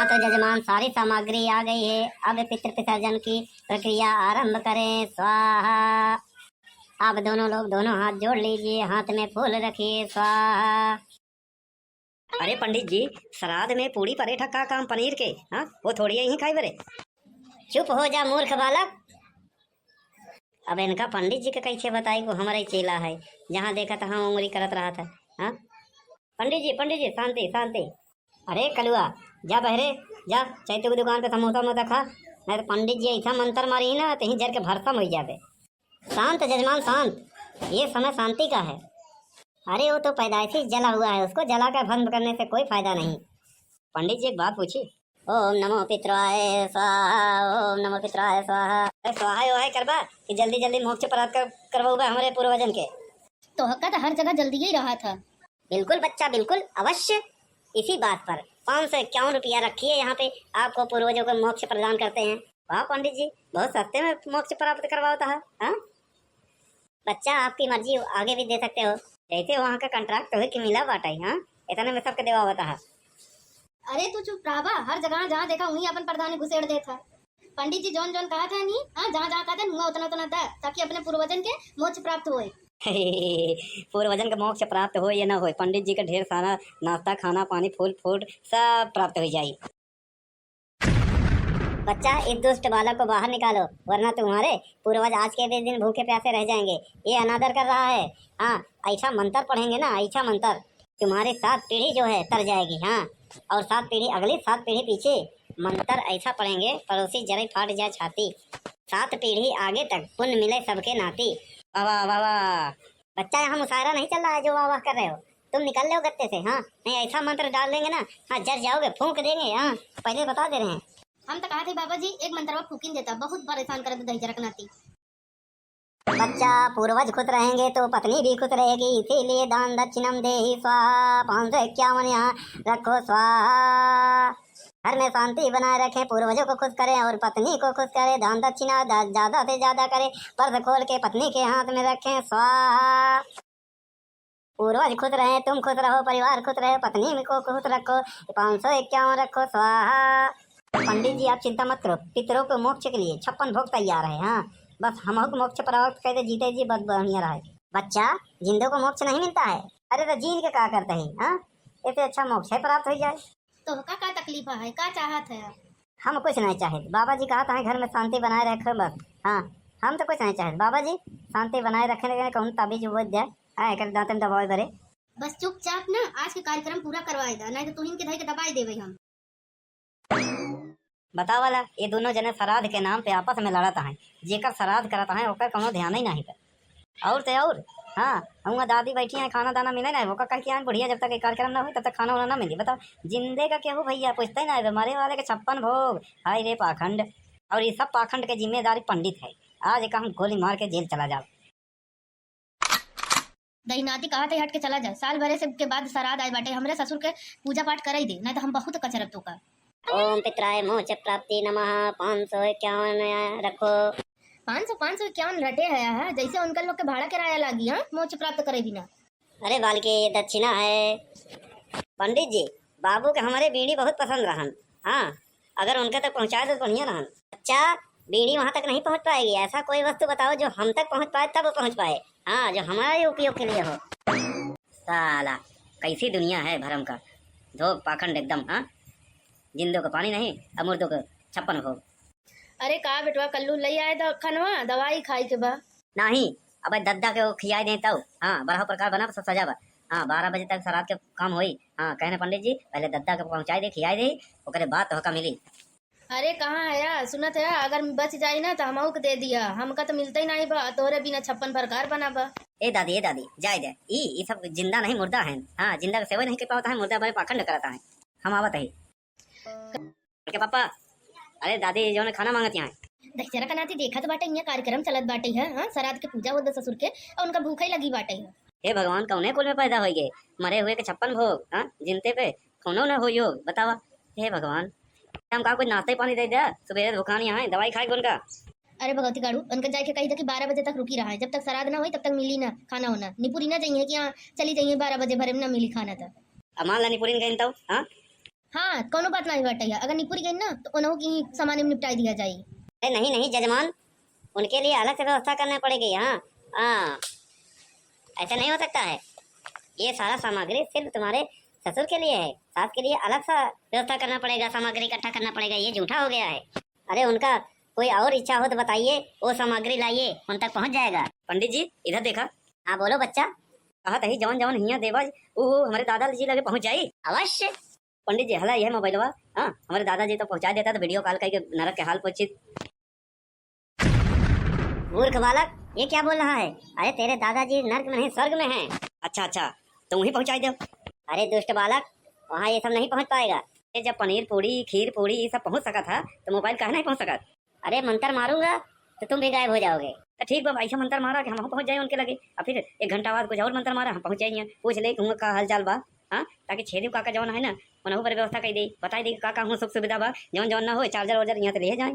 तो जजमान सारी सामग्री आ गई है। अब पितृ विसर्जन की प्रक्रिया आरंभ करें। स्वाहा। अब दोनों लोग दोनों हाथ जोड़ लीजिए, हाथ में फूल रखिए। स्वाहा। अरे पंडित जी, श्राद्ध में पूड़ी परेठा का काम पनीर के? हाँ, वो थोड़ी यही खाई बरे। चुप हो जा मूर्ख बालक। अब इनका पंडित जी के कैसे बताई को हमारा ही चेला है, जहाँ देखा तहाँ उंगली करत रहा था। हाँ, पंडित जी शांति शांति। अरे कलुआ, जा बहरे जा, चैतु की दुकान पे समोसा मोसा खा, नहीं तो पंडित जी ऐसा मंत्र मारी ना तो जर के भरसम हो जाते। शांत जजमान शांत, ये समय शांति का है। अरे वो तो पैदाइशी जला हुआ है, उसको जला कर भस्म करने से कोई फायदा नहीं। पंडित जी एक बात पूछी। ओम नमो पितराय स्वाहा, ओम नमो पितराय स्वाहा। अरे स्वाहा है करबा कि जल्दी जल्दी मोक्ष प्राप्त करवाऊंगा हमारे पूर्वजन के। तो हक्का तो हर जगह जल्दी ही रहा था। बिल्कुल बच्चा बिल्कुल अवश्य। इसी बात पर 551 रुपया रखिए, यहाँ पे आपको पूर्वजों को मोक्ष प्रदान करते हैं। वाह पंडित जी, बहुत सस्ते में मोक्ष प्राप्त करवाता है। हाँ बच्चा, आपकी मर्जी, आगे भी दे सकते हो, जैसे वहाँ का कंट्रैक्ट हो कि मिला बाटा। हाँ, इतने में सबके देवा होता है। अरे तू चुप रहा, हर जगह जहाँ देखा वहीं अपन प्रधान घुसेड़ देता। पंडित जी जौन जौन कहा था नहीं, हाँ जहाँ जहाँ कहा था नुआ उतना उतना था, ताकि अपने पूर्वजन के मोक्ष प्राप्त होए। पूर्वजन का मोक्ष प्राप्त हो या ना हो, पंडित जी का ढेर सारा नाश्ता खाना पानी फूल फूड सब प्राप्त हो जाए। बच्चा, इस दुष्ट बालक को बाहर निकालो, वरना तुम्हारे पूर्वज आज के भी दिन भूखे प्यासे रह जाएंगे। ये अनादर कर रहा है। हाँ, ऐसा मंत्र पढ़ेंगे ना, ऐसा मंत्र, तुम्हारी 7 पीढ़ी जो है तर जाएगी। हाँ, और 7 पीढ़ी अगली 7 पीढ़ी पीछे मंत्र ऐसा पढ़ेंगे, पड़ोसी जरा फाट जाए छाती। 7 पीढ़ी आगे तक पुण्य मिले सबके नाती। वाह वाह वाह वाह। बच्चा, यहाँ मुशायरा नहीं चल रहा है जो वाह वाह कर रहे हो। तुम निकल रहे हो गत्ते से। हाँ, नहीं ऐसा मंत्र डाल देंगे ना, हाँ जर जाओगे, फूंक देंगे। हाँ, पहले बता दे रहे हैं। हम तो कहा थे बाबा जी, एक मंत्रवा फूकिन देता, बहुत परेशान कर दही जरक नाती। बच्चा, पूर्वज खुश रहेंगे तो पत्नी भी खुश रहेगी, इसीलिए दान दक्षिणम देहि स्वाहा। 551 यहाँ रखो स्वाहा। घर में शांति बनाए रखें, पूर्वजों को खुश करें और पत्नी को खुश करें। दान दक्षिणा ज्यादा से ज्यादा करें, पर्स खोल के पत्नी के हाथ में रखें। स्वाहा। पूर्वज खुश रहे, तुम खुश रहो, परिवार खुश रहे, पत्नी को खुश रखो। 551 रखो स्वाहा। पंडित जी आप चिंता मत करो, पितरों को मोक्ष के लिए 56 भोग तैयार है। हाँ, बस हम मोक्ष प्राप्त कहते जीते जी बहुत बढ़िया रहे। बच्चा, जिंदों को मोक्ष नहीं मिलता है। अरे तो जीन के क्या करते हैं? हाँ, इससे अच्छा मोक्ष है प्राप्त हो जाए। तो का तकलीफ है, का चाहत है? हम कुछ नहीं चाहे, बाबा जी कहा था घर में शांति बनाए रखो बस। हाँ, हम तो कुछ नहीं चाहे, बाबा जी शांति बनाए रखने कहूँ ताबीज वो दे दांत में दबाए भरे। बस चुपचाप ना आज के कार्यक्रम पूरा करवाए दा, नहीं तो तुहिन के धई के दबाई देवे हम। बताओ वाला, ये दोनों जने श्राद्ध के नाम पे आपस में लड़ता है। जेकर श्राद्ध करता है ओकर कोनो ध्यान ही नहीं पर। और तो और, हाँ, हम दादी बैठी हैं, खाना दाना मिले ना, वो कह के बढ़िया, जब तक कार्यक्रम ना हो तब तक खाना वाना ना मिले। बताओ, जिंदे का क्या हो भैया, पूछते ही ना, मरे वाले के 56 भोग। हाय रे पाखंड। और ये सब पाखंड के जिम्मेदारी पंडित है। आज एक हम गोली मार के जेल चला जाओ। दही नाती कहा थे हट के चला जा, साल भरे से के बाद श्राद्ध आए बाटे, हमरे ससुर के पूजा पाठ कराई दे, नहीं तो हम बहुत कचरब तो का। ओम पितराय मोक्ष प्राप्ति नमः। 551 रखो। 551 रटे है, जैसे उनका लोग के भाड़ा किराया लागी। हाँ, मोक्ष प्राप्त करे बिना। अरे बालके, ये दक्षिणा है। पंडित जी, बाबू के हमारे बीड़ी बहुत पसंद रहन। हाँ, अगर उनके तक पहुँचाए तो बढ़िया रहन। अच्छा, बीड़ी वहाँ तक नहीं पहुँच पाएगी, ऐसा कोई वस्तु बताओ जो हम तक पहुँच पाए, तब पहुँच पाए। हाँ, जो हमारे उपयोग के लिए हो। साला कैसी दुनिया है भरम का, धोख पाखंड एकदम। हाँ, जिंदों को पानी नहीं, अमुर्दों को 56 भोग। अरे का बेटवा, कल्लू ले आए तो खनवा दवाई खाई के बा नहीं, अब दद्दा के वो खियाई दे तब। हाँ, 12 प्रकार बना सब सजा बा। हाँ, 12 बजे तक श्राद्ध के काम होई। हाँ, कहने पंडित जी पहले दद्दा के पहुँचाई दे, खियाई दे, ओकरे बाद तो हका मिली। अरे कहाँ है यार, सुनत है, अगर बच जाई ना तो हमहू के दे दिया, हमका तो मिलता ही नहीं बा, तोहरे बिना 56 प्रकार बना बा। ए दादी जाए दे, ये सब जिंदा नहीं मुर्दा है। हाँ, जिंदा का सेवा नहीं कर पाता है, मुर्दा बारे पाखंड करता है। हम आवत है के पापा। अरे दादी जो ने खाना मांगती हैं। दशहरा का नाती देखा तो बाटे, यहाँ कार्यक्रम चलत बाटे है। हाँ, श्राद्ध के पूजा होता ससुर के, और उनका भूखा ही लगी बाटे है। हे भगवान, कौने कुल में पैदा हो गए, मरे हुए के 56 भोग। हाँ, जिनते पे कौनो न हो यो बतावा। हे भगवान, हम का कुछ नाश्ते पानी दे दे, सुबह दुकान यहाँ है, दवाई खाए उनका। अरे भगवती गाड़ू, उनका जाके कही था कि 12 बजे तक रुकी रहा है, जब तक श्राद्ध ना हो तब तक मिली ना खाना होना। निपुरी ना चाहिए कि हाँ चली जाइए 12 बजे भरे में ना मिली खाना था। अमाल निपुरी गई तो। हाँ, हाँ कोनो बात नहीं बटैया, अगर निपुरी गई ना तो उन्हों की सामान में निपटाई दिया जाए। अरे नहीं नहीं जजमान, उनके लिए अलग से व्यवस्था करना पड़ेगी। हाँ हाँ, ऐसा नहीं हो सकता है। ये सारा सामग्री सिर्फ तुम्हारे ससुर के लिए है, सास के लिए अलग सा व्यवस्था करना पड़ेगा, सामग्री इकट्ठा करना पड़ेगा। ये झूठा हो गया है। अरे उनका कोई और इच्छा हो तो बताइए, वो सामग्री लाइए, उन तक पहुंच जाएगा। पंडित जी इधर देखा, हाँ बोलो बच्चा। कहा तही जवन जवन हिया देवा वो हमारे दादाजी लगे पहुंच जाई। अवश्य। पंडित जी हला यह मोबाइलवा, हाँ हमारे दादाजी तो पहुंचा देता तो वीडियो कॉल करके नरक के हाल पूछित। मूर्ख बालक, ये क्या बोल रहा है? अरे तेरे दादाजी नर्क में नहीं, स्वर्ग में हैं। अच्छा अच्छा, तो वहीं पहुंचाई दो। अरे दुष्ट बालक, वहाँ ये सब नहीं पहुँच पाएगा। ये जब पनीर पूड़ी खीर पूड़ी ये सब पहुंच सका था तो मोबाइल कहा नहीं पहुंच सका। अरे मंत्र मारूंगा तो तुम भी गायब हो जाओगे। तो ठीक बाबा, ऐसा मंत्र मारा कि हम पहुंच जाए उनके लगे, और फिर 1 घंटा बाद कुछ और मंत्र मारा हम पहुंच जाइए, पूछ ले कि का हाल चाल बा। हाँ, ताकि छेदी काका जवन है ना उन्होंने पर व्यवस्था कर दी, बताई दी काका हूँ सुख सुविधा बा, जवन जवन ना हो चार्जर वार्जर यहाँ से ले जाए।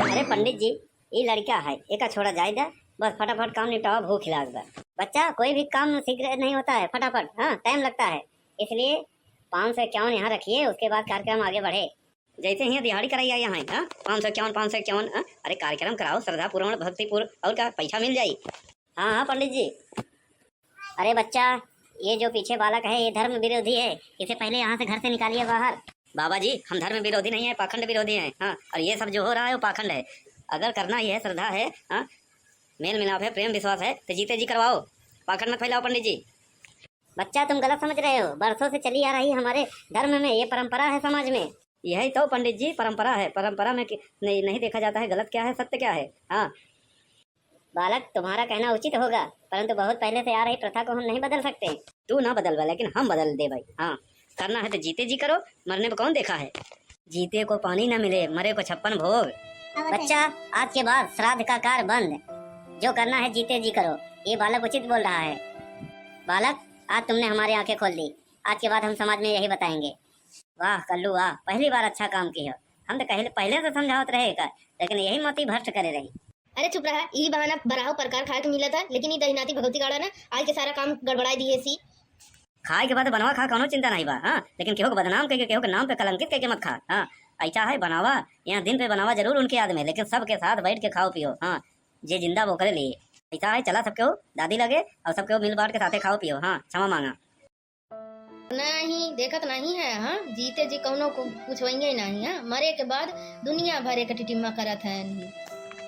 अरे पंडित जी, ये लड़का है, एक छोड़ा जाएगा, बस फटाफट काम निपटाओ, भूख इलाज बा। बच्चा, कोई भी काम शीघ्र नहीं होता है, फटाफट, हाँ टाइम लगता है। इसलिए 551 यहाँ रखिए, उसके बाद कार्यक्रम आगे बढ़े। जैसे ही दिहाड़ी कराई आई यहाँ, हाँ 551 अरे कार्यक्रम कराओ श्रद्धा पूर्ण भक्ति पूर्ण, और क्या पैसा मिल जाये। हाँ हाँ पंडित जी। अरे बच्चा, ये जो पीछे बालक है ये धर्म विरोधी है, इसे पहले यहाँ से घर से निकालिए बाहर। बाबा जी हम धर्म विरोधी नहीं है, पाखंड विरोधी हैं। हाँ, और ये सब जो हो रहा है वो पाखंड है। अगर करना ही है, श्रद्धा है, हाँ मेल मिलाप है, प्रेम विश्वास है, तो जीते जी करवाओ, पाखंड मत फैलाओ पंडित जी। बच्चा तुम गलत समझ रहे हो, बरसों से चली आ रही हमारे धर्म में, ये परंपरा है समाज में। यही तो पंडित जी परंपरा है, परंपरा में नहीं देखा जाता है गलत क्या है सत्य क्या है। हाँ बालक, तुम्हारा कहना उचित होगा, परंतु बहुत पहले से आ रही प्रथा को हम नहीं बदल सकते। तू ना बदल भाई, लेकिन हम बदल दे भाई। हाँ, करना है तो जीते जी करो, मरने पे कौन देखा है। जीते को पानी न मिले, मरे को 56 भोग। बच्चा, आज के बाद श्राद्ध का कार्य बंद, जो करना है जीते जी करो। ये बालक उचित बोल रहा है। बालक, आज तुमने हमारी आंखें खोल दी, आज के बाद हम समाज में यही बताएंगे। वाह कल्लू वाह, पहली बार अच्छा काम किया। हम तो पहले से समझावत रहेगा, लेकिन यही मोती भ्रष्ट करे रही। अरे चुप रहा, ई बहाना बराहो प्रकार खाए के मिला था, लेकिन ई दहीनाती भगवती गाड़ा ना आज के सारा काम गड़बड़ाई दिए सी। खाए के बाद बनवा खा, कोनो चिंता नहीं बा। हाँ, लेकिन केहू के बदनाम करके, केहू के नाम पे कलंकित करके मत खा। हाँ, ऐसा है बनावा, यहाँ दिन पे बनावा जरूर उनके याद में, लेकिन सबके साथ बैठ के खाओ पियो। हाँ, जे जिंदा वो करे लिए। ऐसा है, चला सबके हो दादी लगे और सबके मिल बांट के साथे खाओ पियो। हाँ, क्षमा मांगा नहीं देखत नहीं है। हाँ, जीते जी कौनो को पूछवेंगे नहीं। हाँ, मरे के बाद दुनिया भर एक टिटिम्मा करत है।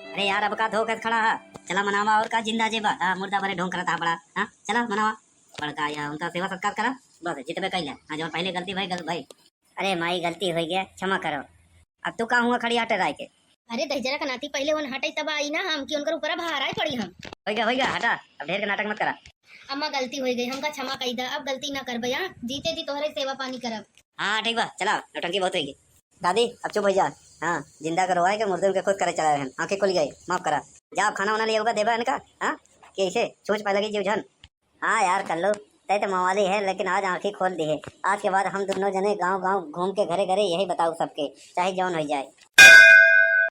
अरे यार अब का धोकर खड़ा है, चला मनावा, और का जिंदा जेबा। हाँ, मुर्दा भरे ढोंग करता बड़ा। हाँ, चला मनावा, बड़का या उनका सेवा सत्कार करा, बस जितने कैला। हाँ, जो पहले गलती भाई भाई। अरे माई, गलती हो गया, क्षमा करो। अब तू का हुआ खड़ी आटे राय के। अरे दहजरा का नाती पहले उन हटाई तब आई ना, हम की उनकर ऊपर भार आई पड़ी हम। हो गया हटा, अब ढेर के नाटक मत करा। अम्मा गलती हो गई, हमका क्षमा कही दा, अब गलती ना कर भैया, जीते जी तोहरे सेवा पानी करब। हाँ ठीक बा, चला नौटंकी बहुत होगी। दादी अब चुप हो जा। हाँ, जिंदा करवाए के मुर्दे के खुद करे चला रहे, आंखें खुल गई, माफ करा। जा आप खाना वाना लिया होगा देवा इनका। हाँ, कैसे सोच पाए लगी जीव जान। हाँ यार कल्लू, तय तो मवाली है, लेकिन आज आंखें खोल दी है। आज के बाद हम दोनों जने गांव गांव घूम के घरे घरे यही बताओ सबके, चाहे जौन हो जाए।